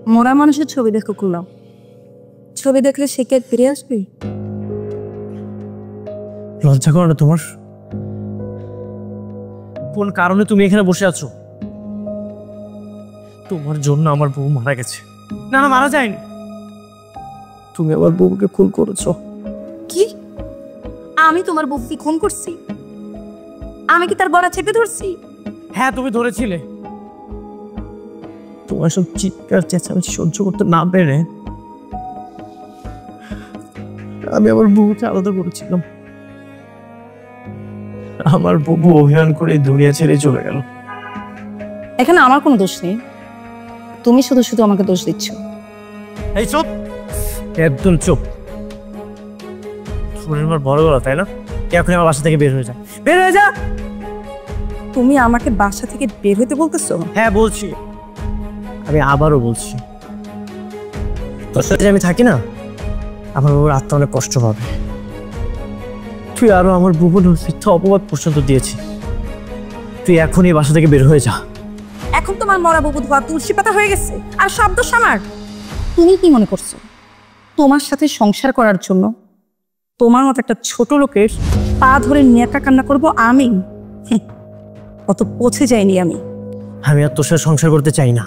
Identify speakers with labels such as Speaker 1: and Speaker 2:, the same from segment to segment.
Speaker 1: মরা মানুষের ছবি দেখো করলাম, ছবি দেখলে সে কে ফিরে আসবে?
Speaker 2: লজ্জা করো না তোমার? কোন কারণে তুমি এখানে বসে আছো? তোমার জন্য আমার বউ মারা গেছে। না না, মারা যায়নি, তুমি আমার বউকে খুন করেছো।
Speaker 1: কি? আমি তোমার বউকে খুন করছি? আমি কি তার গলা চেপে ধরছি?
Speaker 2: হ্যাঁ, তুমি ধরেছিলে। তোমার সব চিৎকার চেঁচামেচি সহ্য করতে না পেরে আমি আমার বউকে আলাদা করেছিলাম। আমার বউ অভিমান করে দুনিয়া ছেড়ে চলে গেল।
Speaker 1: এখানে আমার কোনো দোষ নেই, তুমি শুধু শুধু আমাকে দোষ দিচ্ছ।
Speaker 2: এই চুপ, একদম চুপ। শরীর আমার বড় গলা, তাই না? এখন আমার বাসা থেকে বের হয়ে যা, বের হয়ে যা।
Speaker 1: তুমি আমাকে বাসা থেকে বের হতে বলতেছো?
Speaker 2: হ্যাঁ বলছি, আমি আবারও বলছি, তোর সাথে আমি থাকি না, আমার বউর আত্মা অনেক কষ্ট পাবে। তুই আরো আমার বুবুর মিথ্যা অপবাদ পর্যন্ত দিয়েছি। তুই এখন এই বাসা থেকে বের হয়ে যা।
Speaker 1: এখন তোমার মরা বুবু ধোয়া তুলসী পাতা হয়ে গেছে, আর শব্দ সামার। তুমি কি মনে করছো তোমার সাথে সংসার করার জন্য তোমার মতো একটা ছোট লোকের পা ধরে নেকা কান্না করবো আমি? অত পৌঁছে যাইনি আমি।
Speaker 2: আমি আর তোর সাথে সংসার করতে চাই না।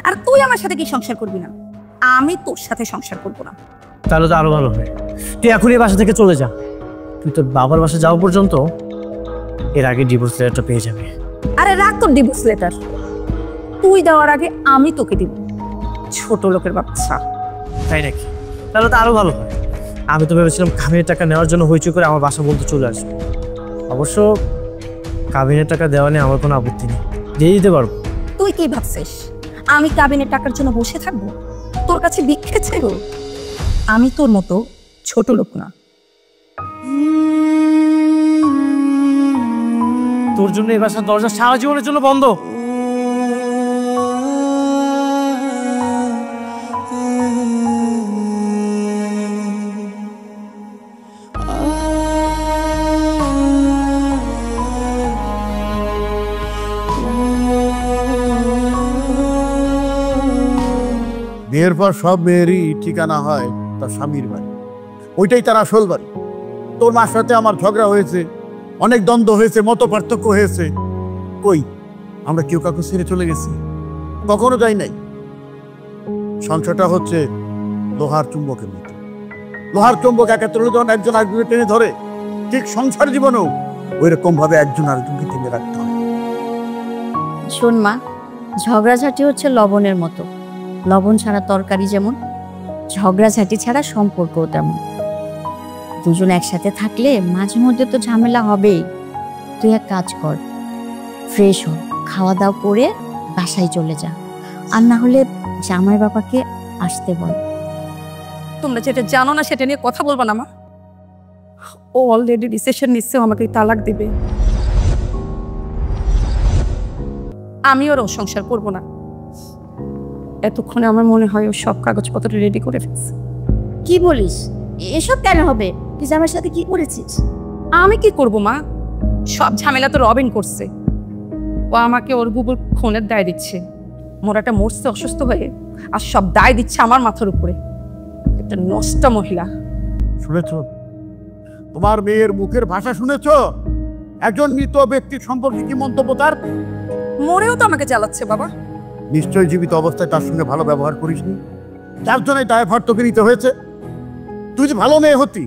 Speaker 1: আর তুই আমার সাথে কি সংসার করবি না? আমি তোর সাথে সংসার করবো না।
Speaker 2: তাহলে তো আরো ভালো হয়, তুই এখন এই বাসা থেকে চলে যা। তুই তোর বাবার বাসা যাওয়া পর্যন্ত এর আগে ডিভোর্স লেটারটা পেয়ে যাবে।
Speaker 1: আরে রাখ তোর ডিভোর্স লেটার, তুই দেওয়ার আগে আমি তোকে দিব, ছোট লোকের বাচ্চা।
Speaker 2: তাই নাকি? তাহলে তো আরো ভালো হয়। আমি তো ভেবেছিলাম কাবিনের টাকা নেওয়ার জন্য হইচই করে আমার বাসা বলতে চলে আসবে। অবশ্য কাবিনের টাকা দেওয়া নিয়ে আমার কোনো আপত্তি নেই, দিয়ে দিতে পারবো।
Speaker 1: তুই কি ভাবছিস আমি কাবিনের টাকার জন্য বসে থাকবো? তোর কাছে ভিক্ষে চাইবো? আমি তোর মতো ছোট লোক না।
Speaker 2: তোর জন্য এই বাসার দরজা সারা জীবনের জন্য বন্ধ।
Speaker 3: বিয়ের পর সব মেয়েরই ঠিকানা হয় তার স্বামীর বাড়ি, ওইটাই তার আসল বাড়ি। তোর মার সাথে আমার ঝগড়া হয়েছে, অনেক দ্বন্দ্ব হয়েছে, মত পার্থক্য হয়েছে। কই আমরা কেউ কাউকে ছেড়ে চলে গেছি? কখনো যাই নাই। সংসারটা হচ্ছে লোহার চুম্বকের মতো। লোহার চুম্বক একাত্তরে যখন একজন আরেকজনকে টেনে ধরে, ঠিক সংসার জীবনেও ওই রকম ভাবে একজন আরেকজনকে টেনে রাখতে হয়।
Speaker 4: শোন মা, ঝগড়াঝাটি হচ্ছে লবণের মতো। লবণ ছাড়া তরকারি যেমন, ঝগড়াঝাটি ছাড়া সম্পর্কও তেমন। দুজন একসাথে থাকলে মাঝে মধ্যে তো ঝামেলা হবেই। তুই এক কাজ কর, ফ্রেশ হ, খাওয়া দাওয়া করে বাসায় চলে যা, আর না হলে জামাই বাবাকে আসতে বল।
Speaker 1: তোমরা যেটা জানো না সেটা নিয়ে কথা বলবা না মা। ও অলরেডি ডিসিশন নিচ্ছে আমাকে তালাক দিবে। আমি ওর সংসার করবো না। এতক্ষণে আমার মনে হয় ও সব কাগজপত্র রেডি করে ফেলছে।
Speaker 4: কি বলিস? এসব কেন হবে? তুই জামাইয়ের সাথে কি করেছিস?
Speaker 1: আমি কি করব মা? সব ঝামেলা তো রবিন করছে। ও আমাকে ওর বুবুর খুনের দায় দিচ্ছে। মোরাটা মরছে অসুস্থ হয়ে, আর সব দায় দিচ্ছে আমার মাথার উপরে। একটা নষ্ট মহিলা।
Speaker 3: শুনেছ তোমার মেয়ের মুখের ভাষা? শুনেছ একজন মৃত ব্যক্তির সম্পর্কে কি মন্তব্য তার?
Speaker 1: মরেও তো আমাকে জ্বালাচ্ছে বাবা।
Speaker 3: নিশ্চয় জীবিত অবস্থায় তার সঙ্গে ভালো ব্যবহার করিসনি, তার জন্য দায়ভার তোকে নিতে হয়েছে। তুই যে ভালো মেয়ে হতি,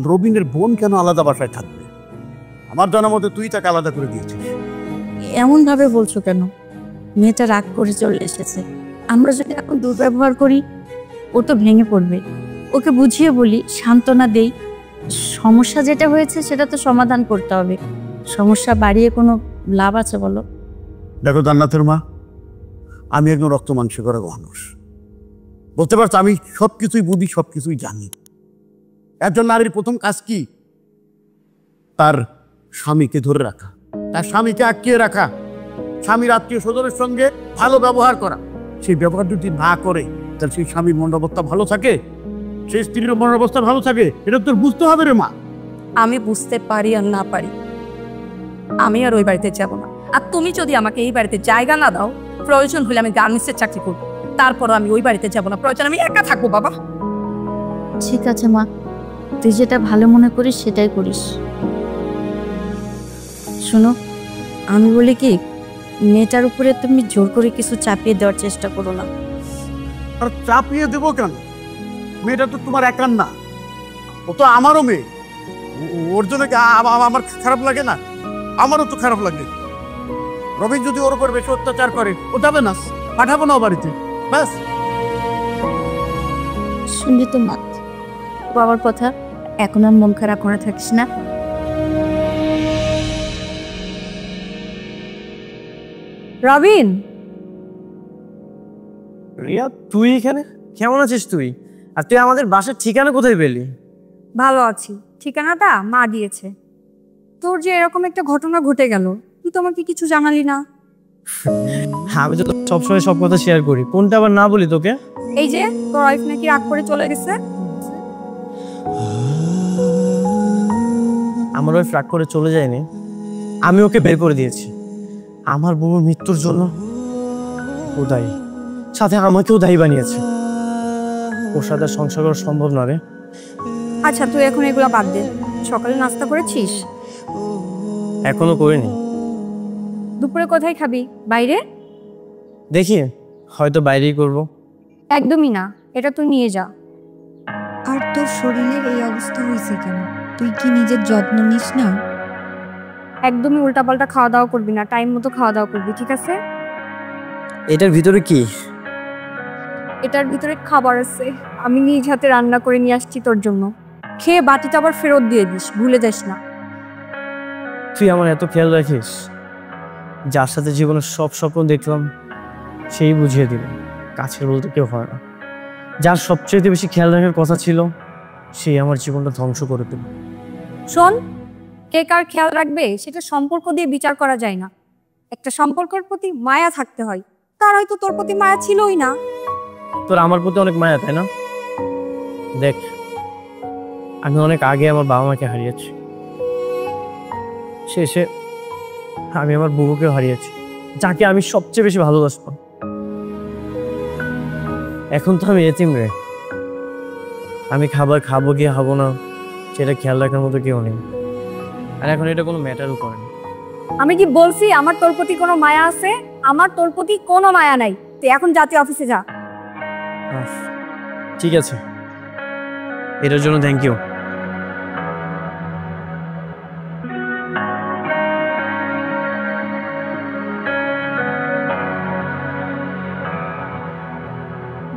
Speaker 3: রবিনের বোন কেন আলাদা বাসায় থাকবে? আমার জানা মতে তুই তাকে আলাদা করে দিয়েছিস।
Speaker 4: এমন ভাবে বলছো কেন? মেয়েটা রাগ করে চলে এসেছে। আমরা যদি এখন দুর্ব্যবহার করি, ও তো ভেঙে পড়বে। ওকে বুঝিয়ে বলি, সান্ত্বনা দেই। সমস্যা যেটা হয়েছে সেটা তো সমাধান করতে হবে। সমস্যা বাড়িয়ে কোনো লাভ আছে বলো?
Speaker 3: দেখো জান্নাতের মা, আমি একজন রক্ত মাংসে করা মানুষ। বলতে পারছো আমি সবকিছুই বুঝি, সবকিছুই জানি। একজন নারীর প্রথম কাজ কি? তার স্বামীকে ধরে রাখা, তার স্বামীকে আটকিয়ে রাখা, স্বামীর আত্মীয় স্বজনের সঙ্গে ভালো ব্যবহার করা। সেই ব্যবহার যদি না করে তাহলে সেই স্বামীর মনোবস্থা ভালো থাকে, সেই স্ত্রীর মনোবস্থা ভালো থাকে, এটা তোর বুঝতে হবে রে মা।
Speaker 1: আমি বুঝতে পারি আর না পারি, আমি আর ওই বাড়িতে যাব না। আর তুমি যদি আমাকে এই বাড়িতে জায়গা না দাও, প্রয়োজন হলে আমি গার্মেন্টসের চাকরি করবো, তারপর আমি ওই বাড়িতে যাবো না, প্রয়োজন আমি একা থাকবো বাবা।
Speaker 4: ঠিক আছে মা, তুই যেটা ভালো মনে করিস সেটাই করিস। শোনো, আমি বলি কি, মেয়েটার উপরে তুমি জোর করে কিছু চাপিয়ে দেওয়ার চেষ্টা করো না।
Speaker 3: আর চাপিয়ে দেবো কেন? মেয়েটা তো তোমার একার না, ও তো আমারও মেয়ে। ওর জন্য কি আমার খারাপ লাগে না? আমারও তো খারাপ লাগে। রবীন যদি ওর উপর বেশি অত্যাচার করে, ও যাবে না, পাঠাবো না ও বাড়িতে, ব্যাস।
Speaker 4: শুনলি তো মা বাবার কথা, এখন আর মন খারাপ করে থাকিস না।
Speaker 1: রবিন,
Speaker 2: রিয়া তুই এখানে? কেমন আছিস তুই? আর তুই আমাদের বাসার ঠিকানা কোথায় পেলি?
Speaker 1: ভালো আছি, ঠিকানাটা মা দিয়েছে। তোর যে এরকম একটা ঘটনা ঘটে গেল, তুই তো আমাকে কিছু জানালি না।
Speaker 2: আমি তো সবসময় সব কথা শেয়ার করি, কোনটা আবার না বলি তোকে?
Speaker 1: এই যে তোর ওয়াইফ নাকি রাগ করে চলে গেছে।
Speaker 2: আমার ওই রাগ করে চলে যায়নি, আমি ওকে বের করে দিয়েছি। আমার বউর মৃত্যুর জন্য ও দায়ী, সাথে আমাকেও দায়ী বানিয়েছে। ওর সাথে সংসার করা সম্ভব না রে।
Speaker 1: আচ্ছা তুই এখন এগুলো বাদ দে, সকালে নাস্তা করেছিস?
Speaker 2: এখনো করিনি।
Speaker 1: দুপুরে কোথায় খাবি? বাইরে?
Speaker 2: দেখি, হয়তো বাইরেই করব।
Speaker 1: একদমই না, এটা তুই নিয়ে যা।
Speaker 5: আর তোর শরীরের এই অবস্থা হয়েছে কেন? তুই কি নিজের যত্ন নিস না?
Speaker 1: একদমই উল্টাপাল্টা খাওয়া দাওয়া করবি না, টাইম মতো খাওয়া দাওয়া করবি, ঠিক আছে?
Speaker 2: এটার ভিতরে কি?
Speaker 1: এটার ভিতরে খাবার আছে, আমি নিজ হাতে রান্না করে নিয়ে আসছি তোর জন্য। খেয়ে বাটিটা আবার ফেরত দিয়ে দিস, ভুলে যাস না।
Speaker 2: তুই আমার এত খেয়াল রাখিস? যার সাথে জীবনের সব স্বপ্ন দেখলাম সেই বুঝিয়ে দিল কাছের বলতে কেউ হয় না। যার সবচেয়ে বেশি খেয়াল রাখার কথা ছিল সেই আমার জীবনটা ধ্বংস করে দিল।
Speaker 1: শোন, কে কার খেয়াল রাখবে সেটা সম্পর্ক দিয়ে বিচার করা যায় না। একটা সম্পর্কের প্রতি মায়া থাকতে হয়, তার হয়তো তোর প্রতি মায়া ছিলই না।
Speaker 2: তোর আমার প্রতি অনেক মায়া, তাই না? দেখ, আমি অনেক আগে আমার বাবা মাকে হারিয়েছি, শেষে আমি আমার বুবুকেও হারিয়েছি, যাকে আমি সবচেয়ে বেশি ভালোবাসতাম। এখন তো আমি এতিম রে। আমি খাবার খাবো কি খাবো না সেটা খেয়াল রাখার মতো কেউ নেই, আর এখন এটা কোনো ম্যাটারও করে না।
Speaker 1: আমি কি বলছি আমার তোর প্রতি কোনো মায়া আছে? আমার তোর প্রতি কোনো মায়া নাই। তুই এখন জাতীয় অফিসে যা।
Speaker 2: ঠিক আছে, এটার জন্য থ্যাংক ইউ।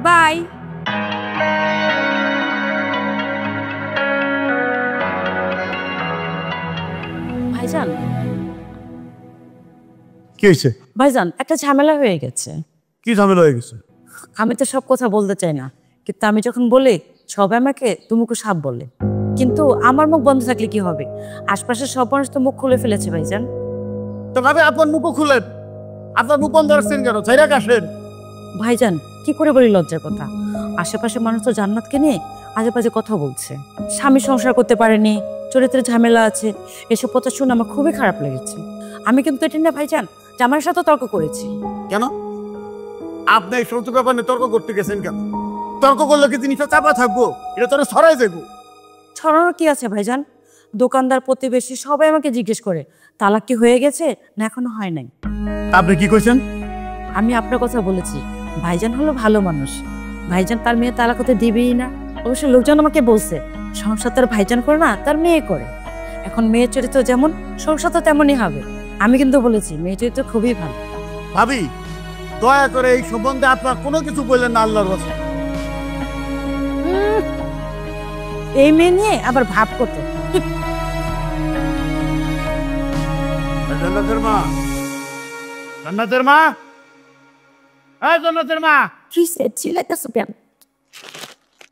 Speaker 1: বাই।
Speaker 6: ভাইজান,
Speaker 3: কি হয়েছে?
Speaker 6: ভাইজান একটা ঝামেলা হয়ে গেছে।
Speaker 3: কি ঝামেলা হয়ে গেছে?
Speaker 6: আমি তো সব কথা বলতে চাই না, কিন্তু আমি যখন বলি সবাই আমাকে তুমুকু সাপ বলে। কিন্তু আমার মুখ বন্ধ থাকলে কি হবে? আশপাশের সব মানুষ তো মুখ খুলে ফেলেছে ভাইজান।
Speaker 3: তো ভাবে আপনার মুখও খুলেন, আপনার মুখ বন্ধ রাখছেন কেন? ছাইরা কাশেন।
Speaker 6: ভাইজান কি করে বলি লজ্জার কথা? আশেপাশে মানুষ তো জান্নাতকে নিয়ে আজে বাজে কথা বলছে। স্বামী সংসার করতে পারেনি, চরিত্রের ঝামেলা আছে, এসব কথা শুনে আমার খুবই খারাপ লেগেছে। আমি কিন্তু এটা নিয়ে ভাইজান জামাইয়ের সাথে তর্ক করেছি।
Speaker 3: কেন আপনি এই সমস্ত ব্যাপার নিয়ে তর্ক করতে গেছেন কেন? তর্ক করলে কি জিনিসটা চাপা থাকবো? এটা তো ছড়াই যাবো।
Speaker 6: ছড়ানোর কি আছে ভাইজান? দোকানদার প্রতিবেশী সবাই আমাকে জিজ্ঞেস করে তালাক কি হয়ে গেছে না এখনো হয় নাই।
Speaker 3: আপনি কি কইছেন?
Speaker 6: আমি আপনার কথা বলেছি, ভাইজান হলো ভালো মানুষ, ভাইজান তার মেয়ে তালাক হতে দিবেই না। অবশ্য লোকজন আমাকে বলছে সংসার তার ভাইজান করে না, তার মেয়ে করে। এখন মেয়ের চরিত্র যেমন, সংসার তো তেমনই হবে। আমি কিন্তু বলেছি মেয়ের চরিত্র খুবই ভালো।
Speaker 3: ভাবি, দয়া করে এই সম্বন্ধে আপনার কোনো কিছু বললেন না আল্লাহর রাস্তায়।
Speaker 6: এই মেয়ে নিয়ে আবার ভাব কত।
Speaker 3: জান্নাতের মা, জান্নাতের মা, এই জান্নাতের মা,
Speaker 6: কি চিল্লাইতেছো কেন?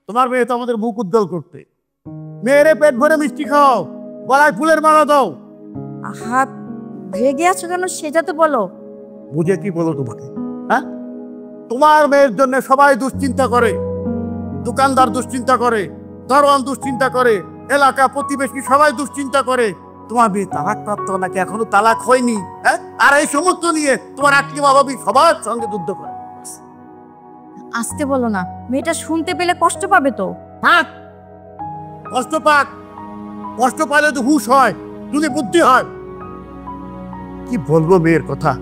Speaker 3: তোমার মেয়ে তো আমাদের মুখ উজ্জ্বল করতে। মেয়েরে পেট ভরে মিষ্টি খাও, গলায় ফুলের মালা দাও।
Speaker 4: হাত রেগে আছো কেন সেটা তো বলো।
Speaker 3: বুঝে কি বলো তোমাকে? হ্যাঁ, তোমার মেয়ের জন্য সবাই দুশ্চিন্তা করে, দোকানদার দুশ্চিন্তা করে, দরওয়ান দুশ্চিন্তা করে, এলাকা প্রতিবেশী সবাই দুশ্চিন্তা করে। তোমার মেয়ে তালাক প্রাপ্ত নাকি এখনো তালাক হয়নি, হ্যাঁ? আর এই সমস্ত নিয়ে তোমার আত্মীয় ভাবি সবার সঙ্গে যুদ্ধ করে।
Speaker 4: আসতে বলো না, মেয়েটা শুনতে পেলে কষ্ট পাবে তো।
Speaker 3: থাক, কষ্ট পাক, কষ্ট পালে তো হুশ হয়, যদি বুদ্ধি হয়। কি বলবো মেয়ের কথা,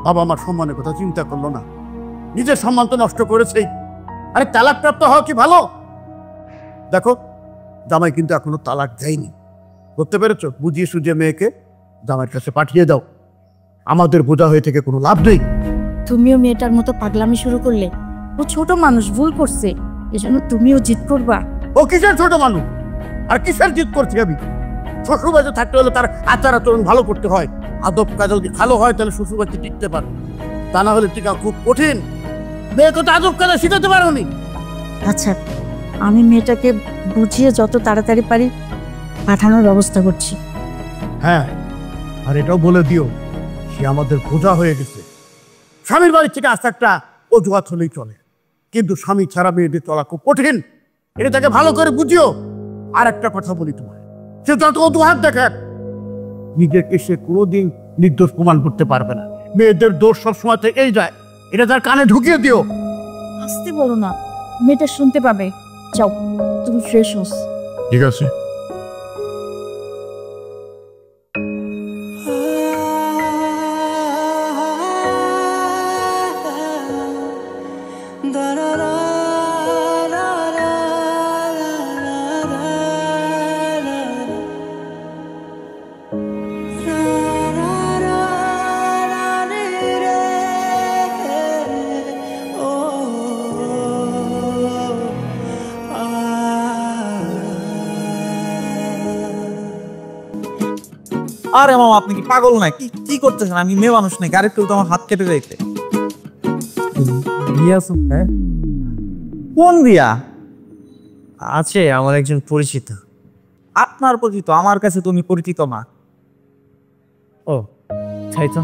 Speaker 3: বাবা আমার সম্মানের কথা চিন্তা করলো না, নিজের সম্মান তো নষ্ট করেছেই। আরে তালাক প্রাপ্ত হওয়া কি ভালো? দেখো জামাই কিন্তু এখনো তালাক দেয়নি, করতে পেরেছ? বুঝিয়ে সুঝিয়ে মেয়েকে জামাইয়ের কাছে পাঠিয়ে দাও, আমাদের বোঝা হয়ে থেকে কোনো লাভ নেই।
Speaker 4: তুমিও মেয়েটার মতো পাগলামি শুরু করলে। ও ছোট মানুষ, ভুল করছে, এজন্য তুমিও জিদ করবা?
Speaker 3: ও কিসের ছোট মানুষ আর কিসের জিদ করছি আমি? শ্বশুরবাড়িতে থাকতে হলে তার আচার আচরণ ভালো করতে হয়, আদব কাজল যদি ভালো হয় তাহলে শ্বশুরবাড়িতে টিকতে পারে, তা না হলে টিকা খুব কঠিন। মেয়েকে তো আদব কাজা শিখাতে পারোনি।
Speaker 4: আচ্ছা, আমি মেয়েটাকে বুঝিয়ে যত তাড়াতাড়ি পারি পাঠানোর ব্যবস্থা করছি।
Speaker 3: হ্যাঁ, আর এটাও বলে দিও সে আমাদের বোঝা হয়ে গেছে। স্বামীর বাড়ির থেকে আসা একটা অজুহাত হলেই চলে, কিন্তু স্বামী ছাড়া মেয়েদের চলা খুব কঠিন, এটা তাকে ভালো করে বুঝিও। আর একটা কথা বলি তোমার, সে যত অজুহাত দেখে নিজেকে সে কোনোদিন নির্দোষ প্রমাণ করতে পারবে না। মেয়েদের দোষ সবসময় থেকেই যায়, এটা তার কানে ঢুকিয়ে দিও।
Speaker 4: আসতে বলো না, মেয়েটা শুনতে পাবে। যাও, তুমি ফ্রেশ হোস।
Speaker 3: ঠিক আছে।
Speaker 7: আরে মামা, আপনি কি পাগল না? কি কি করতেছেন? আমি মেয়ে মানুষ নাকি? আরেকটু তো আমার হাত কেটে যাইতে।
Speaker 2: বিয়া আছে? হ্যাঁ,
Speaker 7: কোন বিয়া?
Speaker 2: আছে আমার একজন পরিচিত।
Speaker 7: আপনার পরিচিত? আমার কাছে তুমি পরিচিত না।
Speaker 2: ও তাই তো,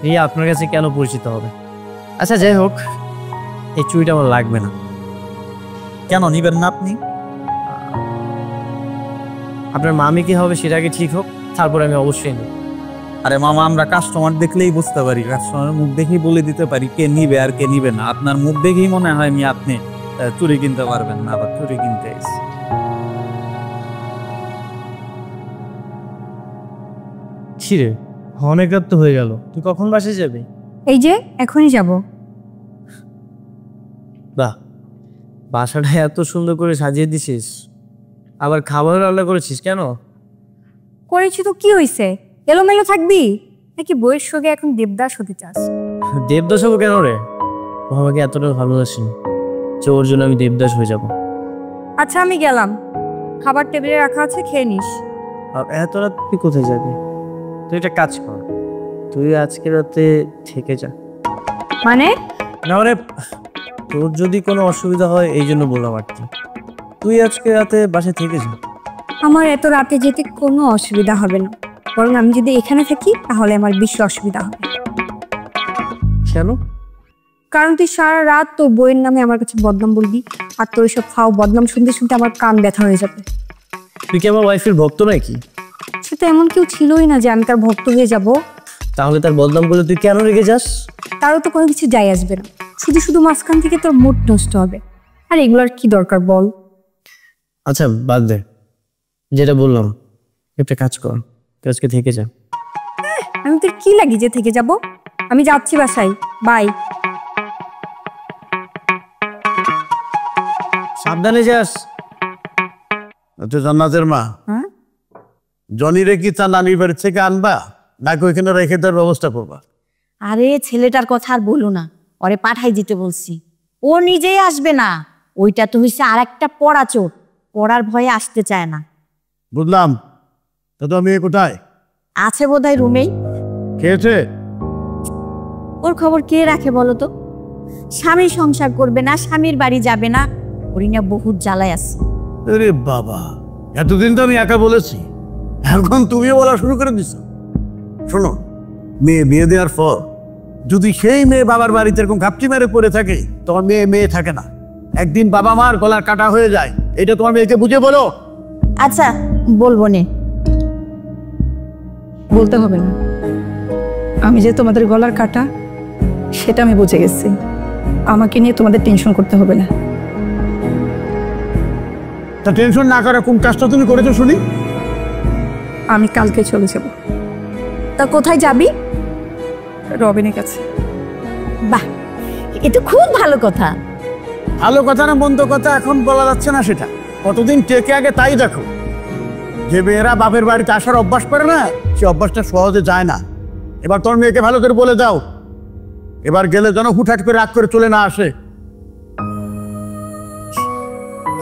Speaker 2: এই আপনার কাছে কেন পরিচিত হবে? আচ্ছা যাই হোক, এই চুড়িটা আমার লাগবে না।
Speaker 7: কেন নিবেন না আপনি?
Speaker 2: আপনার মামি কি হবে সেটা আগে ঠিক হোক, তারপরে আমি অবশ্যই নেব।
Speaker 7: আরে মামা, আমরা কাস্টমার দেখলেই বুঝতে পারি, কাস্টমারের মুখ দেখেই বলে দিতে পারি কে নিবে আর কে নিবে না। আপনার মুখ দেখেই মনে হয় আপনি চুরি কিনতে পারবেন না, আবার চুরি কিনতে এসে।
Speaker 2: ছিরে, অনেক রাত তো হয়ে গেল, তুই কখন বাসায় যাবি?
Speaker 1: এই যে এখনই যাব।
Speaker 2: বাহ, বাসাটা এত সুন্দর করে সাজিয়ে দিছিস, আবার খাবার রান্না করেছিস কেন?
Speaker 1: করেছি তো কি হয়েছে, এলোমেলো থাকবি নাকি? বইয়ের সঙ্গে এখন দেবদাস হতে চাস?
Speaker 2: দেবদাস হবো কেন রে? ও আমাকে এতটা ভালোবাসেনি যে ওর জন্য আমি দেবদাস হয়ে যাব।
Speaker 1: আচ্ছা আমি গেলাম, খাবার টেবিলে রাখা আছে, খেয়ে নিস।
Speaker 2: আর এত রাত তুই কোথায় যাবি? তুই একটা কাজ কর, তুই আজকে রাতে থেকে যা।
Speaker 1: মানে?
Speaker 2: না মানে, তোর যদি কোনো অসুবিধা হয় এই জন্য বললাম আর কি। তুই আজকে রাতে বাসায় থেকে যা।
Speaker 1: আমার এত রাতে যেতে কোনো অসুবিধা হবে না, বরং আমি যদি এখানে থাকি তাহলে আমার বেশি অসুবিধা হবে।
Speaker 2: কেন?
Speaker 1: কারণ তুই সারা রাত তোর বইয়ের নামে আমার কাছে বদনাম বলবি, আর তোর সব ফাও বদনাম শুনতে শুনতে আমার কান ব্যথা হয়ে যাবে।
Speaker 2: তুই কি আমার ওয়াইফের ভক্ত নাকি?
Speaker 1: সে তো এমন কেউ ছিলই না যে আমি তার ভক্ত হয়ে যাব।
Speaker 2: তাহলে তার বদনাম বলে তুই কেন রেগে যাস?
Speaker 1: তারও তো কোনো কিছু যাই আসবে না, শুধু শুধু মাঝখান থেকে তোর মুড নষ্ট হবে। আর এগুলোর কি দরকার বল?
Speaker 2: আচ্ছা বাদ দে, যেটা বললাম একটা কাজ কর, তুই আজকে থেকে যা।
Speaker 1: আমি তোর কি লাগি যে থেকে যাব? আমি যাচ্ছি বাসায়, বাই।
Speaker 2: সাবধানে যাস।
Speaker 3: আচ্ছা জান্নাতের মা,
Speaker 1: হ্যাঁ,
Speaker 3: জনিরে কি তার নানির বাড়ি থেকে আনবা নাকি ওইখানে রেখে দেওয়ার ব্যবস্থা করবা?
Speaker 4: আরে ছেলেটার কথা আর বলো না, ওরে পাঠাই দিতে বলছি, ও নিজেই আসবে না। ওইটা তো হইছে আর একটা পড়া চোট, পড়ার ভয়ে আসতে চায় না।
Speaker 3: বুঝলাম, তা তো মেয়ে কোথায়?
Speaker 4: আছে বোধহয় রুমেই।
Speaker 3: খেয়েছে?
Speaker 4: ওর খবর কে রাখে বলো তো? স্বামী সংসার করবে না, স্বামীর বাড়ি যাবে না, ওরি না বহুত জ্বালায় আছে।
Speaker 3: আরে বাবা, এতদিন তো আমি একা বলেছি, এখন তুমিও বলা শুরু করে দিছো। শোনো, মেয়ে বিয়ে দেওয়ার পর যদি সেই মেয়ে বাবার বাড়িতে এরকম ঘাপটি মেরে পড়ে থাকে, তোমার মেয়ে মেয়ে থাকে না, একদিন বাবা মার গলার কাটা হয়ে যায়। এটা তোমার মেয়েকে বুঝে বলো।
Speaker 4: আচ্ছা বলবো নে।
Speaker 1: বলতে হবে না, আমি যে তোমাদের গলার কাটা সেটা আমি বুঝে গেছি। আমাকে নিয়ে তোমাদের টেনশন করতে হবে না।
Speaker 3: তা টেনশন না করা কোন কাজটা তুমি করেছো শুনি?
Speaker 1: আমি কালকে চলে যাব।
Speaker 4: তা কোথায় যাবি?
Speaker 1: রবিনের কাছে।
Speaker 4: বাহ, এ তো খুব ভালো কথা।
Speaker 3: ভালো কথা না মন্দ কথা এখন বলা যাচ্ছে না, সেটা কতদিন টেকে আগে তাই দেখো। যে মেয়েরা বাপের বাড়িতে আসার অভ্যাস করে না, সে অভ্যাসটা সহজে যায় না। এবার তোর মেয়েকে ভালো করে বলে দাও, এবার গেলে যেন হুটহাট করে রাগ করে চলে না আসে।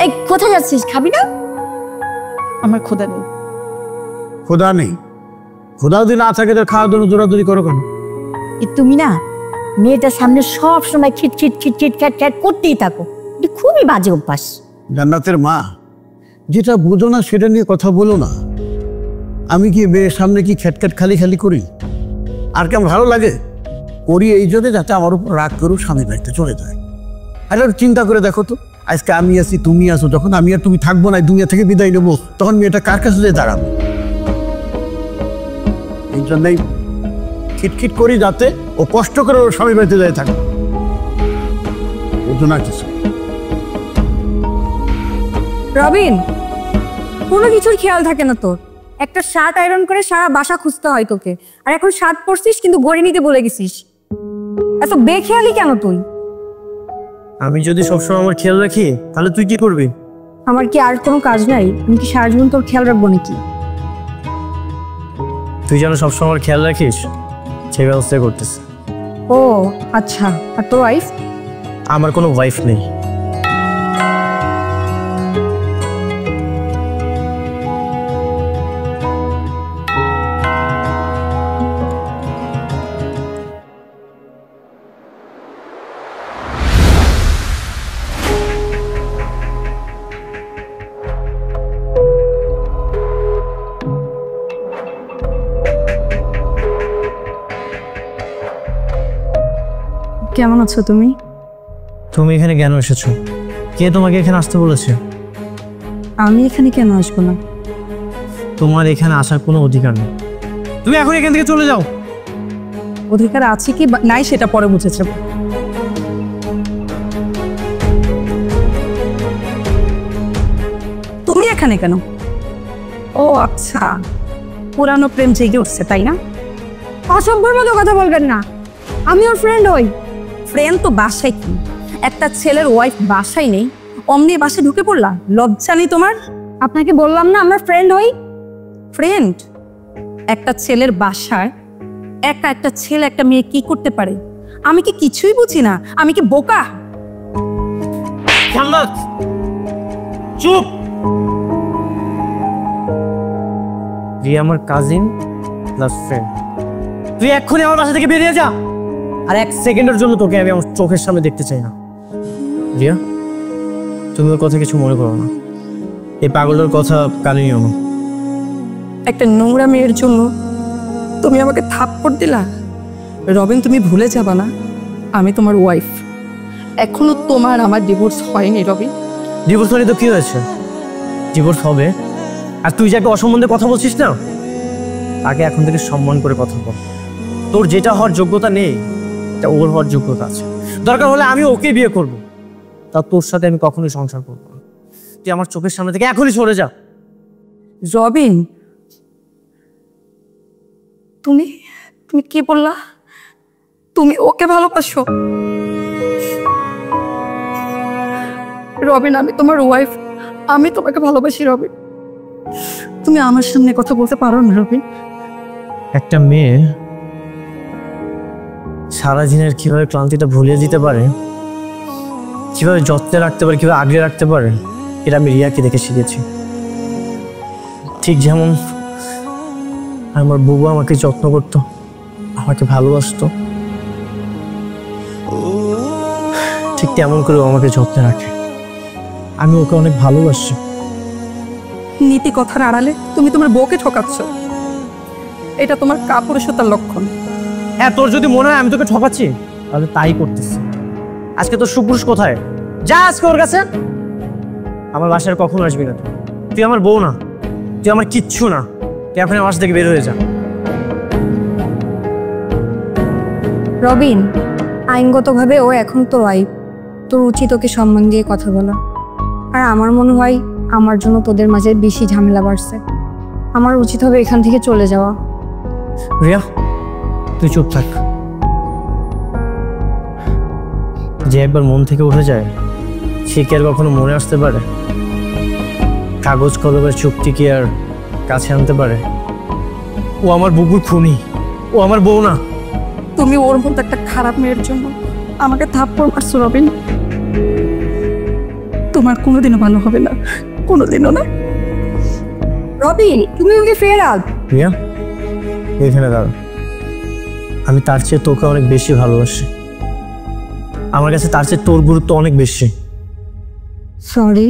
Speaker 4: এই কোথায় যাচ্ছিস, খাবি না?
Speaker 1: আমার ক্ষুধা নেই।
Speaker 3: ক্ষুধা নেই? ক্ষুধা যদি না থাকে তো খাওয়ার জন্য দৌড়াদৌড়ি করো কেন?
Speaker 4: তুমি না মেয়েটার সামনে সব সময় খিট খিট খিট খিট খ্যাট খ্যাট করতেই থাকো, এটা খুবই বাজে অভ্যাস।
Speaker 3: জান্নাতের মা, যেটা বোঝো না সেটা নিয়ে কথা বলো না। আমি কি মেয়ের সামনে কি খ্যাটখ্যাট খালি খালি করি? আর কেমন ভালো লাগে? করি এই জন্য যাতে আমার উপর রাগ করো, স্বামী বাড়িতে চলে যায়। আর চিন্তা করে দেখো তো, আজকে আমি আছি, তুমি আসো, যখন আমি আর তুমি থাকবো না, দুনিয়া থেকে বিদায় নেবো, তখন মেয়েটা কার কাছে যেয়ে দাঁড়াবে? এই জন্যই খিটখিট করি যাতে ও কষ্ট করে ওর স্বামী বাড়িতে যায় থাকে। বুঝো না কিছু?
Speaker 1: রবিন, কোনো কিছুর খেয়াল থাকে না তোর। একটা শার্ট আয়রন করে সারা বাসা খুঁজতে হয় তোকে, আর এখন শার্ট পরছিস কিন্তু গড়ে নিতে বলে গেছিস। এত বেখেয়ালি কেন তুই?
Speaker 2: আমি যদি সবসময় আমার খেয়াল রাখি তাহলে তুই কি করবি?
Speaker 1: আমার কি আর কোনো কাজ নাই? আমি কি সারা জীবন তোর খেয়াল রাখবো নাকি?
Speaker 2: তুই যেন সবসময় আমার খেয়াল রাখিস সেই ব্যবস্থা করতেছে।
Speaker 1: ও আচ্ছা, আর তোর ওয়াইফ?
Speaker 2: আমার কোনো ওয়াইফ নেই।
Speaker 1: কেমন আছো তুমি?
Speaker 2: তুমি এখানে কেন এসেছো? কে তোমাকে এখানে আসতে বলেছে?
Speaker 1: আমি এখানে কেন আসবো না?
Speaker 2: তোমার এখানে আসার কোনো অধিকার নেই। তুমি এখন এখান থেকে চলে যাও।
Speaker 1: অধিকার আছে কি নাই সেটা পরে বুঝেছে। তুমি এখানে কেন? ও আচ্ছা, পুরানো প্রেম জেগে উঠছে তাই না? অসম্ভব মতো কথা বলবেন না, আমি ওর ফ্রেন্ড হই। ফ্রেন্ড তো বাসায় কি? একটা ছেলের ওয়াইফ বাসায় নেই, অমনি বাসায় ঢুকে পড়লা? লজ্জা নেই তোমার? আপনাকে বললাম না আমরা ফ্রেন্ড হই। ফ্রেন্ড? একটা ছেলের বাসায় একা একটা ছেলে একটা মেয়ে কি করতে পারে? আমি কি কিছুই বুঝি না? আমি কি বোকা?
Speaker 2: চুপ! রিয়া আমার কাজিন প্লাস ফ্রেন্ড। তুই এক্ষুনি আমার বাসা থেকে বেরিয়ে যা, আর এক সেকেন্ডের জন্য তোকে আমি আমার চোখের সামনে দেখতে চাই না। রিয়া, তুমি ওর কথা কিছু মনে করো না, এই পাগলের কথা কানে নিও না।
Speaker 1: একটা নোংরা মেয়ের জন্য তুমি আমাকে থাপ্পড় দিলা? রবিন, তুমি ভুলে যাবা না আমি তোমার ওয়াইফ। এখনো তোমার আমার ডিভোর্স হয়নি রবিন।
Speaker 2: ডিভোর্স হলে তো কি হয়েছে? ডিভোর্স হবে। আর তুই যাকে অসম্বন্ধে কথা বলছিস না, তাকে এখন থেকে সম্মান করে কথা বল। তোর যেটা হওয়ার যোগ্যতা নেই, এটা ওর হওয়ার যোগ্যতা আছে। দরকার হলে আমি ওকে বিয়ে করব, তা তোর সাথে আমি কখনোই সংসার করবো না। তুই আমার চোখের সামনে থেকে এখনই সরে যা।
Speaker 1: রবিন, তুমি তুমি কি বললা? তুমি ওকে ভালোবাসো? রবিন, আমি তোমার ওয়াইফ, আমি তোমাকে ভালোবাসি রবিন। তুমি আমার সামনে কথা বলতে পারো না রবিন?
Speaker 2: একটা মেয়ে সারাদিনের কিভাবে ক্লান্তিটা ভুলিয়ে দিতে পারে, কিভাবে যত্নে রাখতে পারে, কিভাবে আগলে রাখতে পারে, এটা আমি রিয়াকে দেখে শিখেছি। ঠিক যেমন আমার বুবু আমাকে যত্ন করতো, আমাকে ভালোবাসতো, ঠিক তেমন করেও আমাকে যত্নে রাখে। আমি ওকে অনেক ভালোবাসি।
Speaker 1: নীতি কথার আড়ালে তুমি তোমার বউকে ঠকাচ্ছ, এটা তোমার কাপুরুষতার লক্ষণ।
Speaker 2: হ্যাঁ, তোর যদি মনে হয় আমি তোকে ঠকাচ্ছি তাহলে তাই করতেছি। আজকে তোর সুপুরুষ কোথায়? যা আজকে ওর কাছে। আমার বাসায় কখনো আসবি না। তুই আমার বউ না, তুই আমার কিচ্ছু না। তুই এখন আমার বাসা থেকে বের হয়ে যা।
Speaker 4: রবিন,
Speaker 5: আইনগতভাবে ও এখন তো ওয়াইফ, তোর উচিত ওকে সম্মান দিয়ে কথা বলা। আর আমার মনে হয় আমার জন্য তোদের মাঝে বেশি ঝামেলা বাড়ছে, আমার উচিত হবে এখান থেকে চলে যাওয়া।
Speaker 2: রিয়া তুই চুপ থাক। যে একবার মন থেকে উঠে যায় সে কি আর কখনো মনে আসতে পারে? কাগজ কলমের চুক্তি কি আর কাছে আনতে পারে? ও আমার বুবুর খুনি, ও আমার বউ না।
Speaker 1: তুমি ওর মতো একটা খারাপ মেয়ের জন্য আমাকে থাপ্পড় মারছো রবিন। তোমার কোনোদিনও ভালো হবে না, কোনোদিনও না।
Speaker 5: রবিন, তুমি ওকে ফেরাল।
Speaker 2: রিয়া এখানে দাঁড়া। আমি তার চেয়ে তোকে অনেক বেশি ভালোবাসি। আমার কাছে তার চেয়ে তোর গুরুত্ব অনেক বেশি।
Speaker 5: সরি।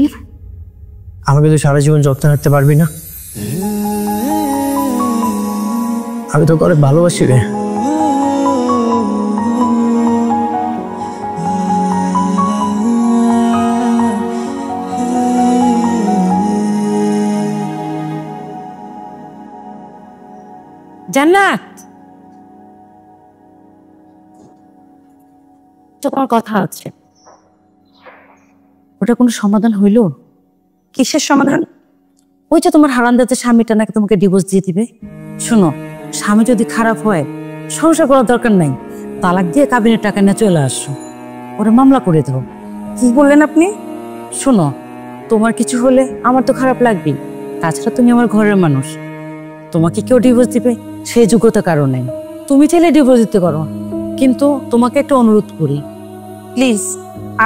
Speaker 2: আমাকে তুই সারা জীবন যত্ন রাখতে পারবি না? আমি তোকে অনেক ভালোবাসি রে।
Speaker 6: জান্নাত, তোমার কথা আছে, ওটা কোনো সমাধান হইল?
Speaker 1: কিসের সমাধান?
Speaker 6: ওই যে তোমার হারামজাদা স্বামীটা নাকি তোমাকে ডিভোর্স দিয়ে দিবে। শোনো, স্বামী যদি খারাপ হয় সংসার করার দরকার নাই, তালাক দিয়ে কাবিনের টাকা নিয়ে চলে আসো, ওরা মামলা করে দাও।
Speaker 1: কি বললেন আপনি?
Speaker 6: শোনো, তোমার কিছু হলে আমার তো খারাপ লাগবেই, তাছাড়া তুমি আমার ঘরের মানুষ। তোমাকে কেউ ডিভোর্স দিবে সেই যোগ্যতা কারো নেই। তুমি চাইলে ডিভোর্স দিতে পারো, কিন্তু তোমাকে একটা অনুরোধ করি,
Speaker 1: প্লিজ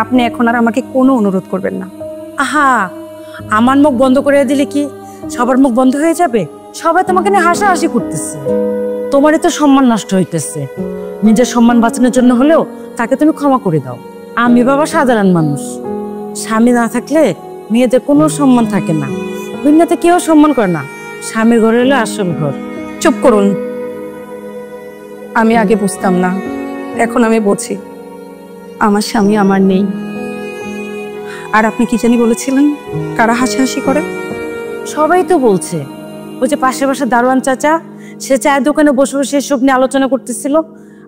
Speaker 1: আপনি এখন আর আমাকে কোনো অনুরোধ করবেন না।
Speaker 6: আহা, আমার মুখ বন্ধ করে দিলে কি সবার মুখ বন্ধ হয়ে যাবে? সবাই তোমাকে নিয়ে হাসাহাসি করতেছে, তোমারই তো সম্মান নষ্ট হইতেছে। নিজের সম্মান বাঁচানোর জন্য হলেও তাকে তুমি ক্ষমা করে দাও। আমি বাবা সাধারণ মানুষ, স্বামী না থাকলে মেয়েদের কোনো সম্মান থাকে না, দুনিয়াতে কেউ সম্মান করে না। স্বামীর ঘর হলো আসল ঘর।
Speaker 1: চুপ করুন। আমি আগে বুঝতাম না, এখন আমি বুঝি আমার স্বামী আমার নেই। আর আপনি কি জানি বলেছিলেন কারা হাসাহাসি করে?
Speaker 6: সবাই তো বলছে, ওই যে পাশে পাশে দারোয়ান চাচা, সে চায়ের দোকানে বসে বসে এসব নিয়ে আলোচনা করতেছিল।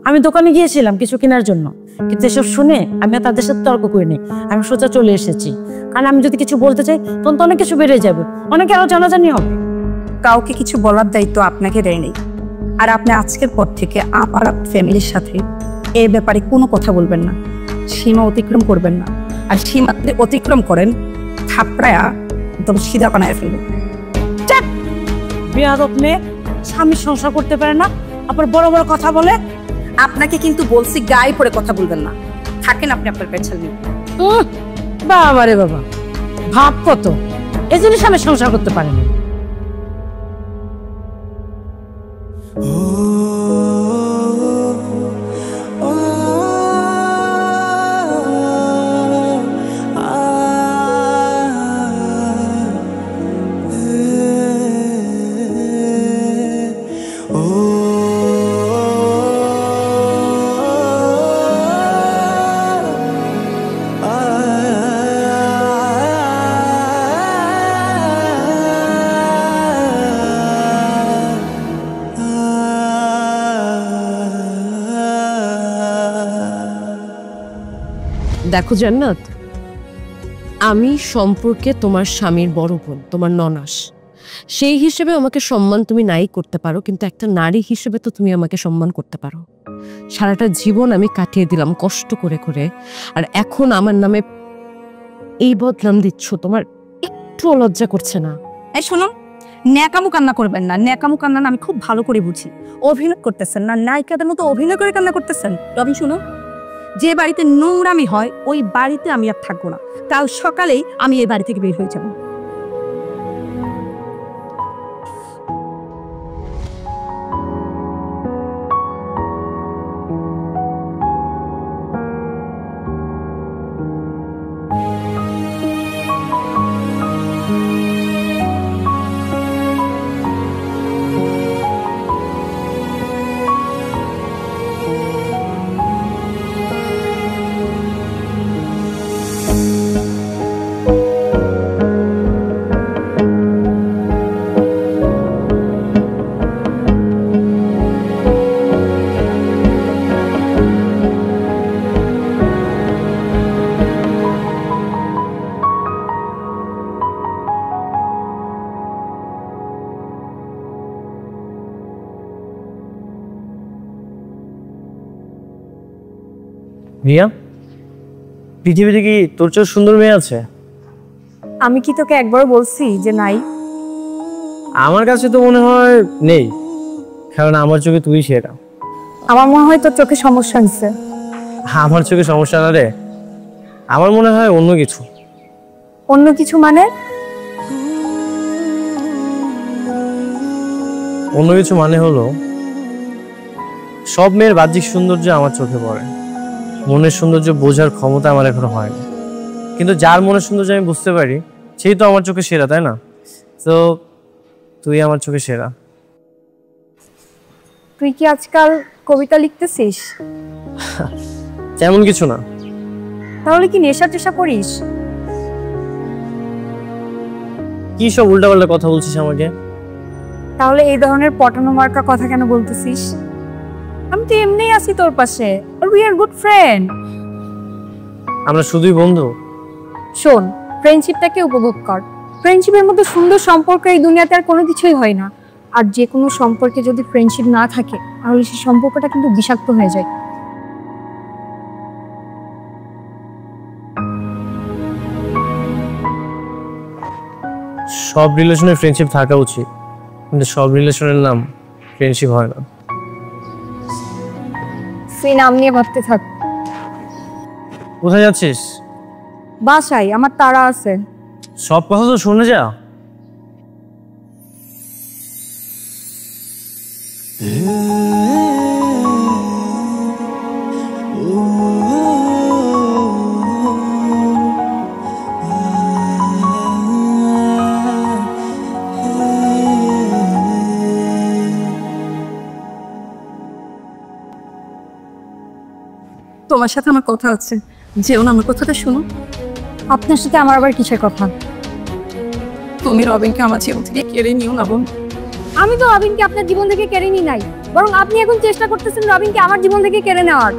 Speaker 6: আমি দোকানে গিয়েছিলাম কিছু কেনার জন্য, কিন্তু এসব শুনে আমি আর তাদের সাথে তর্ক করিনি, আমি সোজা চলে এসেছি। কারণ আমি যদি কিছু বলতে চাই তখন তো অনেক কিছু বেড়ে যাবে, অনেকে আরো জানাজানি হবে।
Speaker 1: কাউকে কিছু বলার দায়িত্ব আপনাকে দেয়নি। আর আপনি আজকের পর থেকে আমার ফ্যামিলির সাথে এই ব্যাপারে কোনো কথা বলবেন না, সীমা অতিক্রম করবেন না। আর সীমা যদি অতিক্রম করেন থাপড়ায়া একদম সিধা বানায় ফেলবেন।
Speaker 6: বেয়াদব মেয়ে, স্বামীর সংসার করতে পারে না, আবার বড় বড় কথা বলে।
Speaker 1: আপনাকে কিন্তু বলছি গায়ে পড়ে কথা বলবেন না। থাকেন আপনি আপনার পেছাল নিয়ে।
Speaker 6: বাবা রে বাবা, ভাব কত, এই জন্য স্বামীর সংসার করতে পারেনি।
Speaker 8: দেখো জান্নাত, আমি সম্পর্কে তোমার স্বামীর বড় বোন, তোমার ননাস, সেই হিসেবে আমাকে সম্মান তুমি নাই করতে পারো, কিন্তু একটা নারী হিসেবে তো তুমি আমাকে সম্মান করতে পারো। সারাটা জীবন আমি কাটিয়ে দিলাম কষ্ট করে করে, আর এখন আমার নামে এই বদনাম দিচ্ছ, তোমার একটু লজ্জা করছে না?
Speaker 1: এই শুনুন, ন্যাকামু কান্না করবেন না। ন্যাকামু কান্না আমি খুব ভালো করে বুঝি। অভিনয় করতেছেন না, নায়িকাদের মতো অভিনয় করে কান্না করতেছেন। রবি শুনো, যে বাড়িতে নোংরামি হয় ওই বাড়িতে আমি আর থাকবো না। কাল সকালেই আমি এই বাড়ি থেকে বের হয়ে যাব।
Speaker 2: রিয়া, পৃথিবীতে কি তোর চেয়ে সুন্দর মেয়ে আছে?
Speaker 5: আমি কি তোকে একবারও বলছি যে নাই?
Speaker 2: আমার কাছে তো মনে হয় নেই, কারণ আমার চোখে তুই সেরা।
Speaker 5: আমার মনে হয় তোর চোখে সমস্যা হচ্ছে।
Speaker 2: আমার চোখে সমস্যা না রে, আমার মনে হয় অন্য কিছু।
Speaker 5: অন্য কিছু মানে?
Speaker 2: অন্য কিছু মানে হলো সব মেয়ের বাহ্যিক সৌন্দর্য আমার চোখে পড়ে, মনের সৌন্দর্য বোঝার ক্ষমতা আমার এখনো হয়নি। কিন্তু যার মনের সৌন্দর্য আমি বুঝতে পারি সেই তো আমার চোখে সেরা, তাই না? তো তুই আমার চোখে সেরা।
Speaker 5: তুই কি আজকাল কবিতা লিখতেছিস?
Speaker 2: তেমন কিছু না।
Speaker 5: তাহলে কি নেশা টেশা করিস?
Speaker 2: কি সব উল্টাপাল্টা কথা বলছিস আমাকে?
Speaker 5: তাহলে এই ধরনের পটানো মার্কা কথা কেন বলতেছিস? আমি তো এমনিই আছি তোর পাশে, উই আর গুড ফ্রেন্ড।
Speaker 2: আমরা শুধুই বন্ধু?
Speaker 5: শোন, ফ্রেন্ডশিপটাকে উপভোগ কর। ফ্রেন্ডশিপের মতো সুন্দর সম্পর্ক এই দুনিয়াতে আর কোনো কিছুই হয় না। আর যে কোনো সম্পর্কে যদি ফ্রেন্ডশিপ না থাকে তাহলে সেই সম্পর্কটা কিন্তু বিষাক্ত হয়ে যায়।
Speaker 2: সব রিলেশনে ফ্রেন্ডশিপ থাকা উচিত, কিন্তু সব রিলেশনের নাম ফ্রেন্ডশিপ হয় না।
Speaker 5: সেই নাম নিয়ে ভাবতে থাক।
Speaker 2: কোথায় যাচ্ছিস?
Speaker 5: বাসায়, আমার তাড়া আছে।
Speaker 2: সব কথা তো শুনে যা।
Speaker 1: তোমার সাথে আমার কথা আছে, যেও না, আমার কথাটা শোনো।
Speaker 5: আপনার সাথে আমার আবার কিসের কথা?
Speaker 1: তুমি রবিনকে আমার জীবন থেকে কেড়ে নিও না বোন।
Speaker 5: আমি তো রবিনকে আপনার জীবন থেকে কেড়ে নি নাই, বরং আপনি এখন চেষ্টা করতেছেন রবিনকে আমার জীবন থেকে কেড়ে নেওয়ার।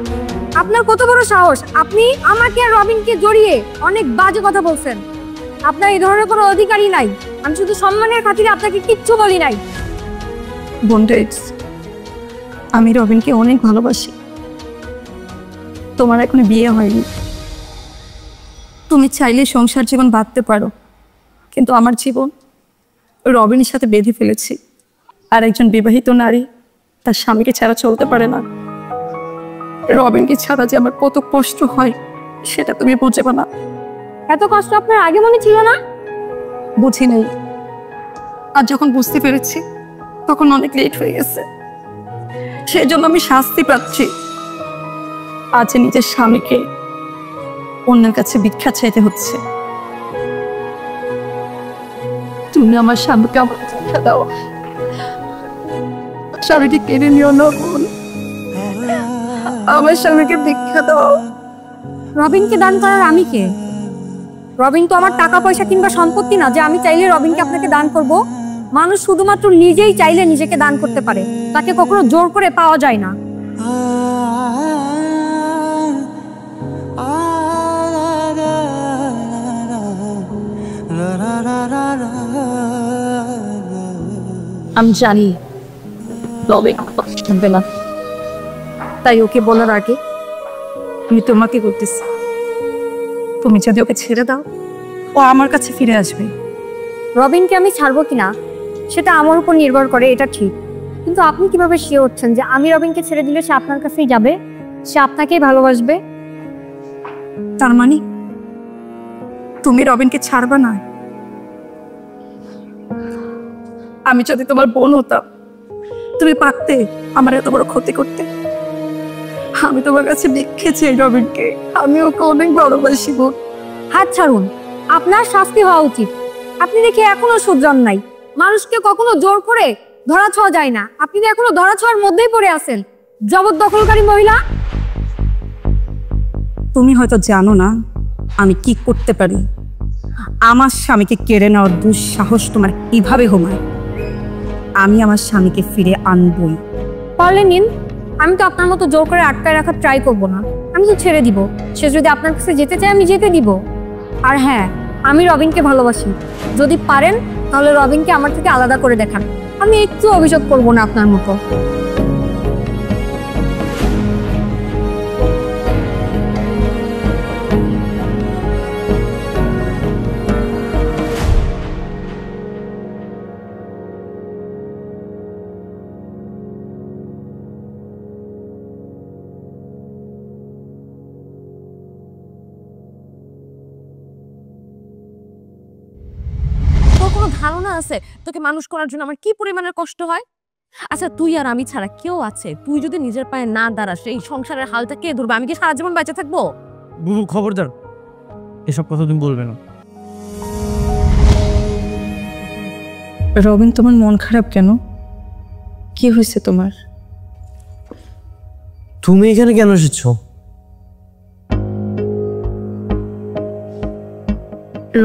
Speaker 5: আপনার কত বড় সাহস! আপনি আমাকে আর রবিনকে জড়িয়ে অনেক বাজে কথা বলছেন। আপনার এই ধরনের কোনো অধিকারই নাই। আমি শুধু সম্মানের খাতিরে আপনাকে কিচ্ছু বলি নাই।
Speaker 1: বন্ডেজ, আমি রবিনকে অনেক ভালোবাসি। তোমার এখনো বিয়ে হয়নি, তুমি চাইলে সংসার জীবন বাঁধতে পারো, কিন্তু আমার জীবন রবিনের সাথে বেঁধে ফেলেছি। আর একজন বিবাহিত নারী তার স্বামীকে ছাড়া চলতে পারে না। রবিনকে ছাড়া যে আমার কত কষ্ট হয় সেটা তুমি বুঝবে না।
Speaker 5: এত কষ্ট আপনার আগে মনে ছিল না?
Speaker 1: বুঝি নেই, আর যখন বুঝতে পেরেছি তখন অনেক লেট হয়ে গেছে। সেই জন্য আমি শাস্তি পাচ্ছি। আজ নিজের স্বামীকে অন্যের কাছে ভিক্ষা চাইতে হচ্ছে। তুমি আমার স্বামীকে আমার ভিক্ষা দাও, স্বামীকে কেড়ে নিও না বোন। আমার স্বামীকে ভিক্ষা দাও।
Speaker 5: রবিনকে দান করার আমি কে? রবিন তো আমার টাকা পয়সা কিংবা সম্পত্তি না যে আমি চাইলে রবিনকে আপনাকে দান করব। মানুষ শুধুমাত্র নিজেই চাইলে নিজেকে দান করতে পারে, তাকে কখনো জোর করে পাওয়া যায় না।
Speaker 1: আমি জানি রবিন আমার কথা শুনবে না, তাই ওকে বলার আগে আমি তোমাকে করতেছি। তুমি যদি ওকে ছেড়ে দাও, ও আমার কাছে ফিরে আসবে।
Speaker 5: রবিনকে আমি ছাড়বো কিনা সেটা আমার উপর নির্ভর করে, এটা ঠিক। কিন্তু আপনি কিভাবে শিওর হচ্ছেন যে আমি রবিনকে ছেড়ে দিলে সে আপনার কাছেই যাবে, সে আপনাকেই ভালোবাসবে?
Speaker 1: তার মানে তুমি রবিনকে ছাড়বে না? আমি যদি তোমার বোন হতাম, তুমি পারতে আমার এত বড় ক্ষতি করতে? আমি তোমার কাছে ভিক্ষে চাই রবিনকে, আমি ওকে অনেক ভালোবাসি বোন।
Speaker 5: হাত ছাড়ুন, আপনার শাস্তি হওয়া উচিত। আপনি দেখে এখনো শুধরান নাই। মানুষকে কখনো জোর করে ধরা ছোঁয়া যায় না। আপনি তো এখনো ধরা ছোঁয়ার মধ্যেই পড়ে আছেন, জবরদখলকারী মহিলা।
Speaker 1: তুমি হয়তো জানো না আমি কি করতে পারি। আমার স্বামীকে কেড়ে নেওয়ার দুঃসাহস তোমার কিভাবে হোমায়। আমি আমার স্বামীকে ফিরে আনবই।
Speaker 5: পারলে নিন, আমি তো আপনার মতো জোর করে আটকায় রাখার ট্রাই করব না। আমি তো ছেড়ে দিব। সে যদি আপনার কাছে যেতে চায় আমি যেতে দিব। আর হ্যাঁ, আমি রবিনকে ভালোবাসি। যদি পারেন তাহলে রবিনকে আমার থেকে আলাদা করে দেখান। আমি একটু অভিযোগ করব না আপনার মতো।
Speaker 8: ধারণা আছে তোকে মানুষ করার জন্য আমার কি পরিমাণের কষ্ট হয়? আচ্ছা তুই আর আমি ছাড়া কেউ আছে? তুই যদি নিজের পায়ে না দাঁড়াস এই সংসারের হালটা কে ধরবে? আমি কি সারা জীবন বেঁচে থাকবো?
Speaker 2: বুবু খবরদার, এসব কথা তুমি বলবে না।
Speaker 1: রবিন, তোমার মন খারাপ কেন? কি হয়েছে তোমার?
Speaker 2: তুমি এখানে কেন এসেছো?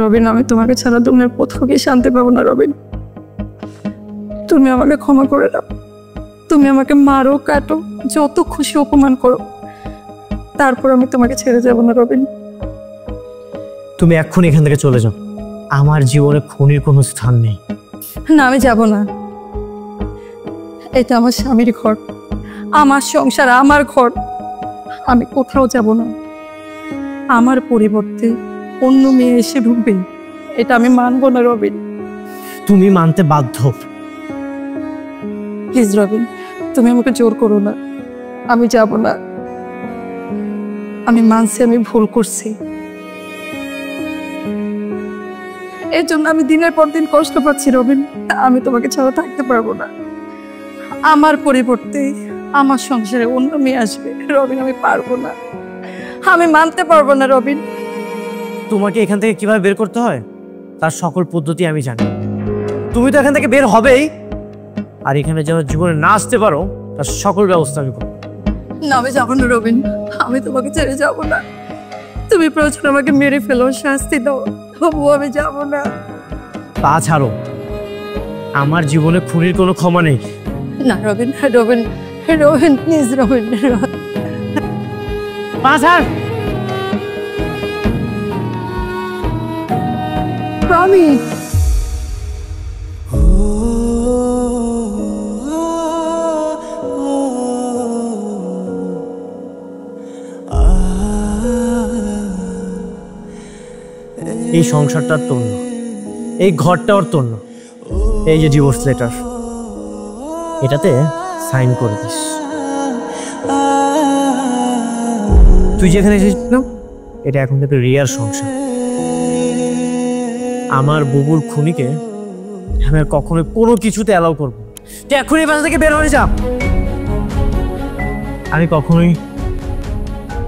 Speaker 1: রবিন, আমি তোমাকে ছাড়া দুনিয়ার কোথাও গিয়ে শান্তি পাবো না। রবিন, তুমি আমাকে ক্ষমা করে দাও। তুমি আমাকে মারো, কাটো, যত খুশি অপমান করো, তারপর আমি তোমাকে ছেড়ে যাব না। রবিন,
Speaker 2: তুমি এক্ষুনি এখান থেকে চলে যাও। আমার জীবনে খুনির কোনো স্থান নেই।
Speaker 1: না, আমি যাব না। এটা আমার স্বামীর ঘর, আমার সংসার, আমার ঘর। আমি কোথাও যাব না। আমার পরিবর্তে অন্য মেয়ে এসে ঢুকবে, এটা আমি মানবো না। রবিন,
Speaker 2: তুমি মানতে বাধ্য।
Speaker 1: প্লিজ রবিন, তুমি আমাকে জোর করো না। আমি যাব না। আমি মানছি আমি ভুল করছি। এর জন্য আমি দিনের পর দিন কষ্ট পাচ্ছি। রবিন, আমি তোমাকে ছাড়া থাকতে পারবো না। আমার পরিবর্তে আমার সংসারে অন্য মেয়ে আসবে। রবিন, আমি পারবো না। আমি মানতে পারবো না। রবিন,
Speaker 2: তোমাকে এখান থেকে কিভাবে বের করতে হয় তার সকল পদ্ধতি আমি জানি। তুমি তো এখান থেকে বের হবেই, আর এখানে যেন জীবনে না আসতে পারো তার সকল ব্যবস্থা আমি করব।
Speaker 1: না, আমি যাবো না। রবিন, আমি তোমাকে ছেড়ে যাব না। তুমি প্রয়োজন আমাকে মেরে ফেলো, শাস্তি দাও, তবুও আমি যাব না।
Speaker 2: পা ছাড়ো। আমার জীবনে খুনির কোনো ক্ষমা নেই।
Speaker 1: না রবিন, রবিন, রবিন, প্লিজ রবিন।
Speaker 2: পা ছাড়।
Speaker 1: আমি
Speaker 2: এই সংসারটা তোর না, এই ঘরটা ওর তোর না। এই যে ডিভোর্স লেটার, এটাতে সাইন করে দিস। তুই যেখানে এসেছিস না, এটা এখন থেকে রিয়ার সংসার। আমার বুবুর খুনিকে আমি আর কখনো কোনো কিছুতে অ্যালাউ করবো। তুই এখনই বাসা থেকে বের হয়ে যা। আমি কখনোই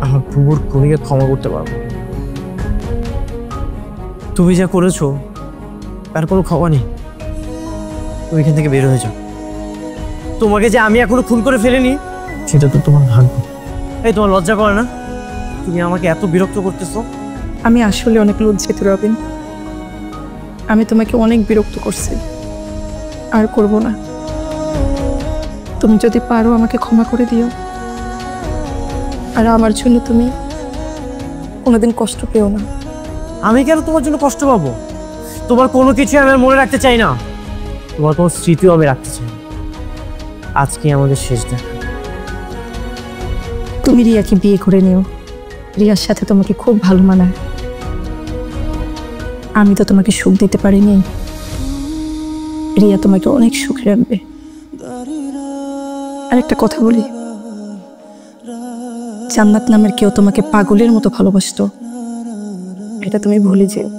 Speaker 2: আমার বুবুর খুনিকে ক্ষমা করতে পারবো না। তুমি যা করেছো তার কোনো ক্ষমা নেই। তুমি এখান থেকে বের হয়ে যাও। তোমাকে যে আমি এখনো খুন করে ফেলিনি সেটা তো তোমার ভাগ্য। এই তোমার লজ্জা করে না? তুমি আমাকে এত বিরক্ত করতেছো।
Speaker 1: আমি আসলে অনেক লজ্জিত রবিন। আমি তোমাকে অনেক বিরক্ত করছি, আর করব না। তুমি যদি পারো আমাকে ক্ষমা করে দিও, আর আমার জন্য তুমি কোনোদিন কষ্ট পেও না।
Speaker 2: আমি কেন তোমার জন্য কষ্ট পাবো? তোমার কোনো কিছু আমি আর মনে রাখতে চাই না। তোমার কোনো স্মৃতিও আমি রাখতে চাই না। আজকে আমাদের শেষ দেখা।
Speaker 1: তুমি রিয়াকে বিয়ে করে নিও। রিয়ার সাথে তোমাকে খুব ভালো মানায়। আমি তো তোমাকে সুখ দিতে পারিনি, রিয়া তোমাকে অনেক সুখে রাখবে। আর একটা কথা বলি, জান্নাত নামের কেউ তোমাকে পাগলের মতো ভালোবাসতো, এটা তুমি ভুলে যেও।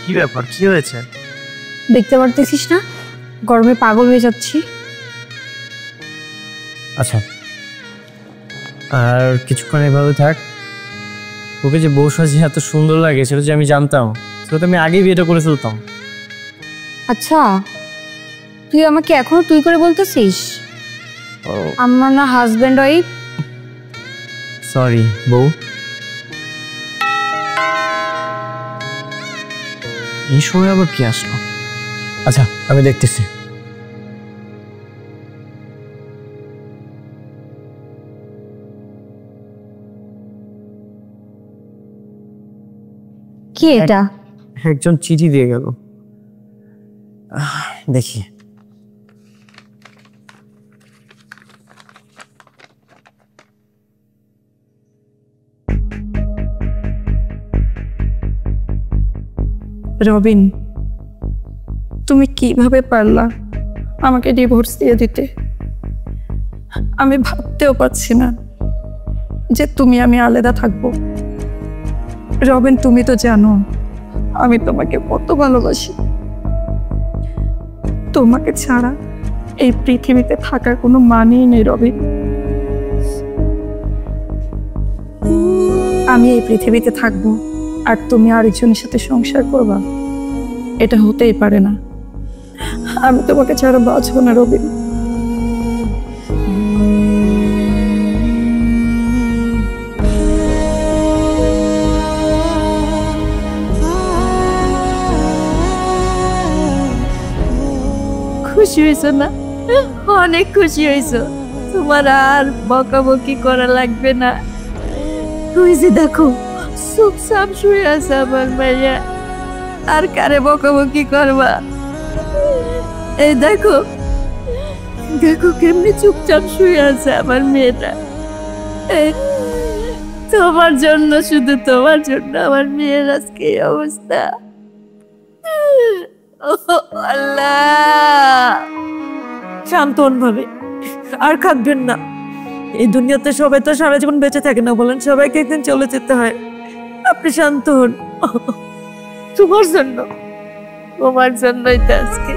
Speaker 2: কি ব্যাপার, কি হয়েছে?
Speaker 5: দেখতে পারতেছিস না গরমে পাগল হয়ে যাচ্ছি।
Speaker 2: আচ্ছা, আর কিছুক্ষণ এভাবে থাক। ওকে যে বউ সাজে এত সুন্দর লাগে সেটা যে আমি জানতাম, সেটা তো আমি আগেই বিয়েটা করে ফেলতাম।
Speaker 5: আচ্ছা, তুই আমাকে এখনো তুই করে বলতেছিস? আমার না হাজবেন্ড ওয়াইফ।
Speaker 2: সরি বউ। এই সময় আবার কি আসলো? আচ্ছা, আমি দেখতেছি।
Speaker 5: কি এটা?
Speaker 2: একজন চিঠি দিয়ে গেল, দেখি।
Speaker 1: রবিন, তুমি কিভাবে পারলা আমাকে ডিভোর্স দিয়ে দিতে? আমি ভাবতেও পারছি না যে তুমি আমি আলাদা থাকবো। রবিন, তুমি তো জানো আমি তোমাকে কত ভালোবাসি। তোমাকে ছাড়া এই পৃথিবীতে থাকার কোনো মানেই নেই রবিন। আমি এই পৃথিবীতে থাকবো আর তুমি আরেকজনের সাথে সংসার করবা, এটা হতেই পারে না। আমি তোমাকে ছাড়া বাঁচবো না রবিন।
Speaker 6: খুশি হয়েছো না? অনেক খুশি হয়েছো। তোমার আর বকাবকি করা লাগবে না। তুই যে দেখো চুপচাপ শুয়ে আছে আমার মাইয়া, আর কারে বকাবকি করবা? এই দেখো দেখো কেমনি চুপচাপ শুয়ে আছে আমার মেয়েটা। এই তোমার জন্য, শুধু তোমার জন্য আমার মেয়ের আজকে এই অবস্থা। আল্লাহ, শান্ত হন ভাবে, আর কাঁদবেন না। এই দুনিয়াতে সবাই তো সারা জীবন বেঁচে থাকে না বলেন, সবাইকে একদিন চলে যেতে হয়। আপনি শান্ত হন। তোমার জন্য, তোমার জন্যই তো আজকে।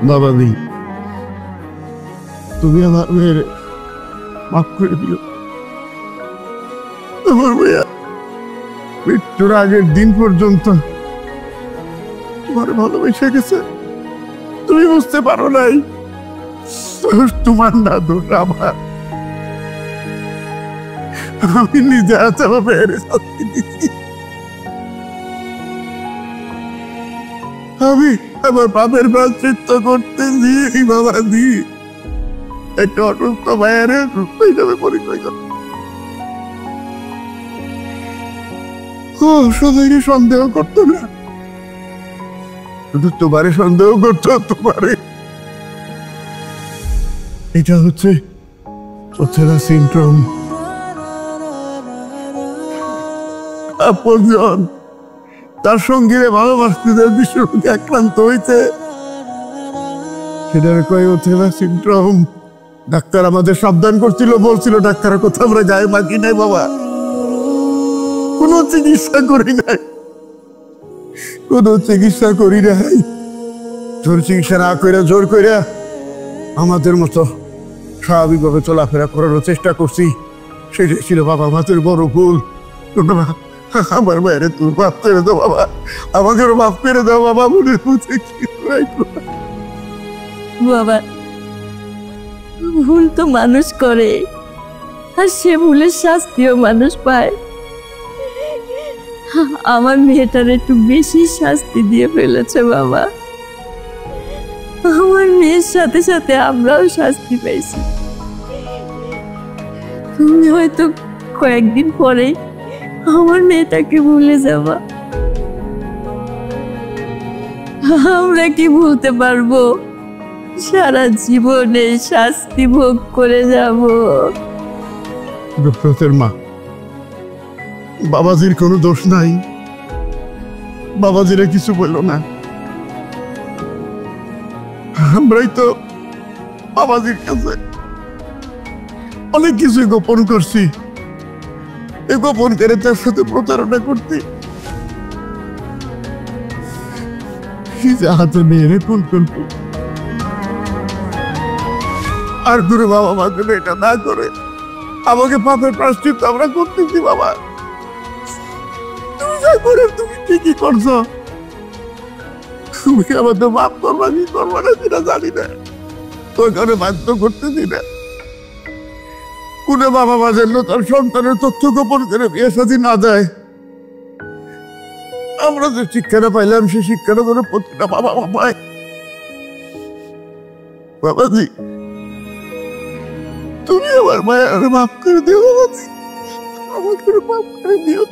Speaker 3: বাবাজি, তুমি আমার মেয়ের মাফ করে দিও। আমার মেয়ে মৃত্যুর আগের দিন পর্যন্ত তোমার ভালোবেসে গেছে, তুমি বুঝতে পারো নাই। তোমার না দোষ আমার। আমি নিজে আছে আমার মেয়ের শাস্তি দিচ্ছি। আমি আমার বাপের প্রায়শ্চিত্ত করতেছি বাবাজি। একটা অসুস্থ মায়ের সুস্থ হিসাবে পরিচয় কর। সবাইকে সন্দেহ করতো না, শুধু তোমারে সন্দেহ করতো। তোমারে এটা হচ্ছে ওথেলা সিনড্রোম। আপনজন তার সঙ্গে ভালোবাসতে বিশ্বরোগে আক্রান্ত হয়েছে, সেটার কয় ওথেলা সিনড্রোম। ডাক্তার আমাদের সাবধান করছিল, বলছিল ডাক্তারের কথা আমরা গায়ে মাখি নাই বাবা, কোনো চিকিৎসা করি নাই, কোনো চিকিৎসা করি নাই। জোর চিকিৎসা না করে জোর করে আমাদের মতো স্বাভাবিকভাবে চলাফেরা করার চেষ্টা করছি। সেটাই ছিল বাবা আমাদের বড় ভুল। আমার মায়ের তোর মাফ করে দাও বাবা, আমাকে মাফ করে দাও বাবা। মনে হচ্ছে
Speaker 6: বাবা, ভুল তো মানুষ করে, আর সে ভুলের শাস্তিও মানুষ পায়। আমার মেয়েটার একটু বেশি শাস্তি দিয়ে ফেলেছে বাবা। আমার মেয়ের সাথে সাথে আমরাও শাস্তি পেয়েছি। তুমি হয়তো কয়েকদিন পরেই আমার মেয়েটাকে ভুলে যাবা। আমরা কি ভুলতে পারবো? সারা জীবনে শাস্তি ভোগ করে যাব।
Speaker 3: মা, বাবাজির কোনো দোষ নাই, বাবাজিরা কিছু বললো না। আমরাই তো বাবাজির কাছে অনেক কিছু গোপন করছি, এই গোপন করে তার সাথে প্রতারণা করতে। হাতে মেয়েরে ফুল করবো আর করে বাবা মা যেন এটা না করে, আমাকে পাপের প্রায়শ্চিত্ত আমরা করতেছি বাবা। তুমি যা করে তুমি ঠিকই করছো, তুমি আমাদের মাফ করবা কি করবা না সেটা জানি না, তোর কারণে বাধ্য করতেছি না। কোনে বাবা মা যেন তার সন্তানের তথ্য গোপন করে বিয়ে শাদী না দেয়। আমরা যে শিক্ষাটা পাইলাম সেই শিক্ষাটা যেন প্রতিটা বাবা মা পায়। বাবাজি, তুমি আমার মায়ের মাফ করে দিও বাবাজি, আমাকে মাফ করে দিও।